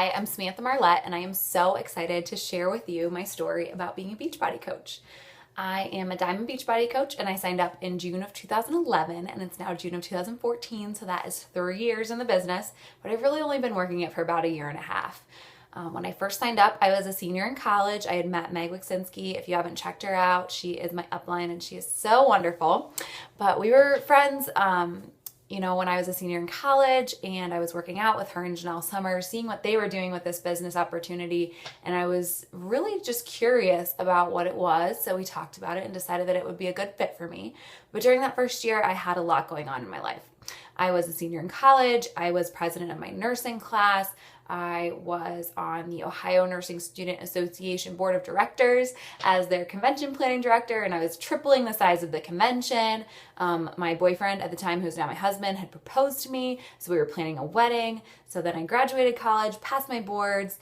Hi, I'm Samantha Marlette, and I am so excited to share with you my story about being a Beachbody coach. I am a Diamond Beachbody coach, and I signed up in June of 2011, and it's now June of 2014, so that is 3 years in the business, but I've really only been working it for about a year and a half. When I first signed up, I was a senior in college. I had met Meg Wiksinski. If you haven't checked her out, she is my upline, and she is so wonderful. But we were friends, when I was a senior in college, and I was working out with her and Janelle Summers, seeing what they were doing with this business opportunity, and I was really just curious about what it was, so we talked about it and decided that it would be a good fit for me. But during that first year, I had a lot going on in my life. I was a senior in college. I was president of my nursing class. I was on the Ohio Nursing Student Association Board of Directors as their convention planning director, and I was tripling the size of the convention. My boyfriend at the time, who's now my husband, had proposed to me, so we were planning a wedding. So then I graduated college, passed my boards,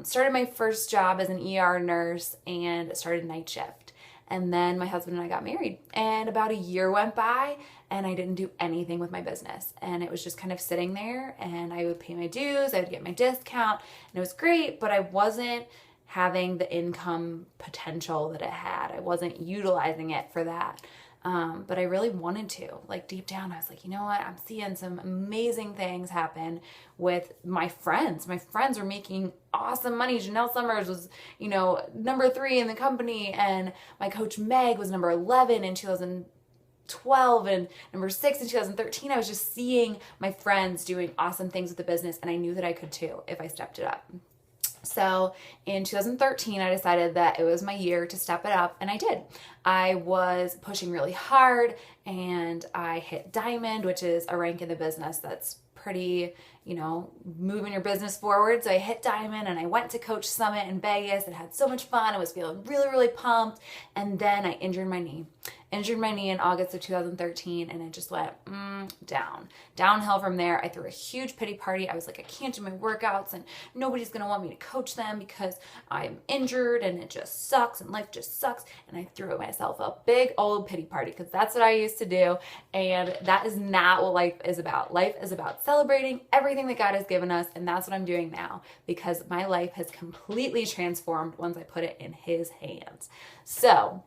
started my first job as an ER nurse, and started night shift. And then my husband and I got married, and about a year went by and I didn't do anything with my business, and it was just kind of sitting there, and I would pay my dues, I would get my discount, and it was great, but I wasn't having the income potential that it had. I wasn't utilizing it for that. But I really wanted to. Like, deep down, I was like, you know what? I'm seeing some amazing things happen with my friends. My friends were making awesome money. Janelle Summers was, number 3 in the company, and my coach Meg was number 11 in 2012 and number 6 in 2013. I was just seeing my friends doing awesome things with the business, and I knew that I could too if I stepped it up. So in 2013, I decided that it was my year to step it up, and I did. I was pushing really hard, and I hit Diamond, which is a rank in the business that's pretty, moving your business forward. So I hit Diamond, and I went to Coach Summit in Vegas and had so much fun. I was feeling really, really pumped. And then I injured my knee. Injured my knee in August of 2013, and it just went downhill from there. I threw a huge pity party. I was like, I can't do my workouts, and nobody's gonna want me to coach them because I'm injured, and it just sucks, and life just sucks. And I threw myself a big old pity party because that's what I used to do, and that is not what life is about. Life is about celebrating everything that God has given us, and that's what I'm doing now because my life has completely transformed once I put it in His hands. So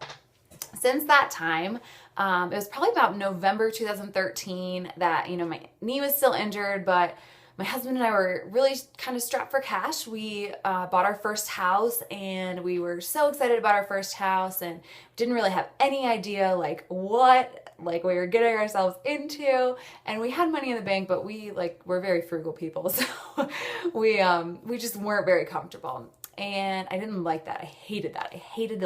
since that time, it was probably about November 2013 that, my knee was still injured, but my husband and I were really kind of strapped for cash. We bought our first house, and we were so excited about our first house and didn't really have any idea what we were getting ourselves into. And we had money in the bank, but we're very frugal people, so we just weren't very comfortable. And I didn't like that. I hated that. I hated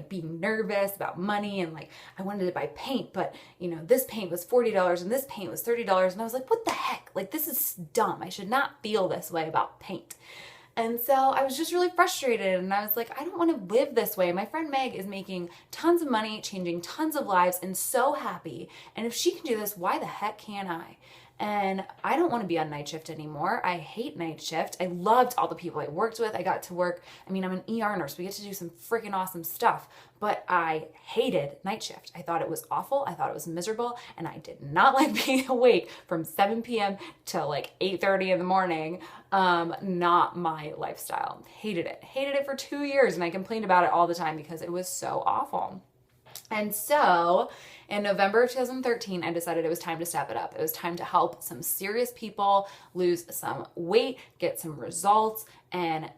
being nervous about money, and I wanted to buy paint, but this paint was $40 and this paint was $30, and I was like, what the heck? This is dumb. I should not feel this way about paint. And so I was just really frustrated, and I was like, I don't want to live this way. My friend Meg is making tons of money, changing tons of lives, and so happy. And if she can do this, why the heck can't I? And I don't want to be on night shift anymore. I hate night shift. I loved all the people I worked with. I got to work. I'm an ER nurse. We get to do some freaking awesome stuff. But I hated night shift. I thought it was awful. I thought it was miserable. And I did not like being awake from 7 p.m. to 8:30 in the morning. Not my lifestyle. Hated it. Hated it for 2 years. And I complained about it all the time because it was so awful. And so in November of 2013, I decided it was time to step it up. It was time to help some serious people lose some weight, get some results, and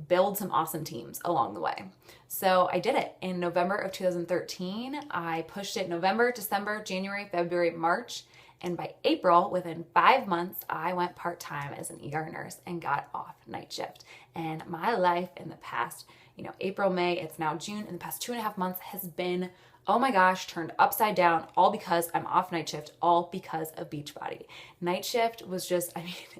build some awesome teams along the way. So I did it. In November of 2013, I pushed it November, December, January, February, March. And by April, within 5 months, I went part-time as an ER nurse and got off night shift. And my life in the past, April, May, it's now June, in the past 2.5 months has been, oh my gosh, turned upside down, all because I'm off night shift, all because of Beachbody. Night shift was just,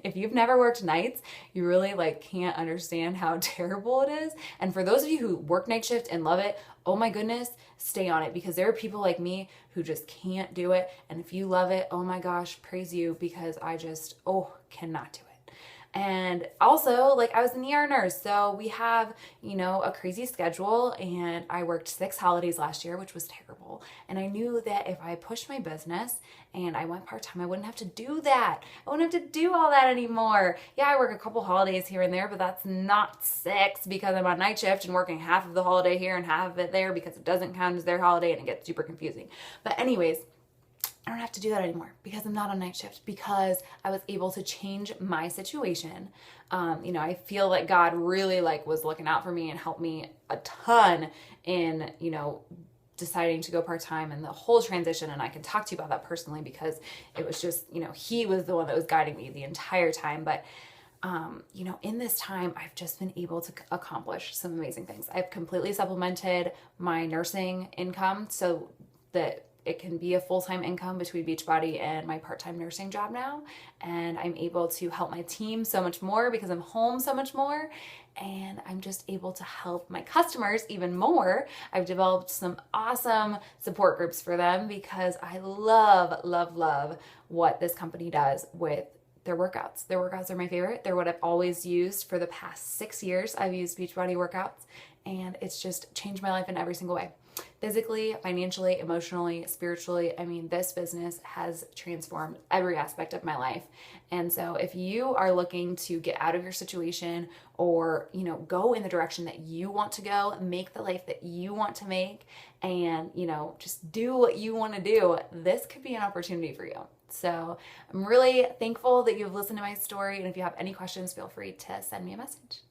if you've never worked nights, you really can't understand how terrible it is. And for those of you who work night shift and love it, oh my goodness, stay on it, because there are people like me who just can't do it. And if you love it, oh my gosh, praise you, because I just, cannot do it. And also, like, I was an ER nurse, so we have, a crazy schedule, and I worked 6 holidays last year, which was terrible. And I knew that if I pushed my business and I went part-time, I wouldn't have to do that. I wouldn't have to do all that anymore. Yeah, I work a couple holidays here and there, but that's not 6 because I'm on night shift and working half of the holiday here and half of it there because it doesn't count as their holiday, and it gets super confusing. But anyways, I don't have to do that anymore because I'm not on night shift, because I was able to change my situation. I feel like God really was looking out for me and helped me a ton in, deciding to go part-time and the whole transition. And I can talk to you about that personally because it was just, he was the one that was guiding me the entire time. But in this time, I've just been able to accomplish some amazing things. I've completely supplemented my nursing income so that it can be a full-time income between Beachbody and my part-time nursing job now. And I'm able to help my team so much more because I'm home so much more. And I'm just able to help my customers even more. I've developed some awesome support groups for them because I love, love, love what this company does with their workouts. Their workouts are my favorite. They're what I've always used for the past 6 years. I've used Beachbody workouts, and it's just changed my life in every single way. Physically, financially, emotionally, spiritually. I mean, this business has transformed every aspect of my life. And so if you are looking to get out of your situation or, go in the direction that you want to go, make the life that you want to make, and, just do what you want to do, this could be an opportunity for you. So I'm really thankful that you've listened to my story. And if you have any questions, feel free to send me a message.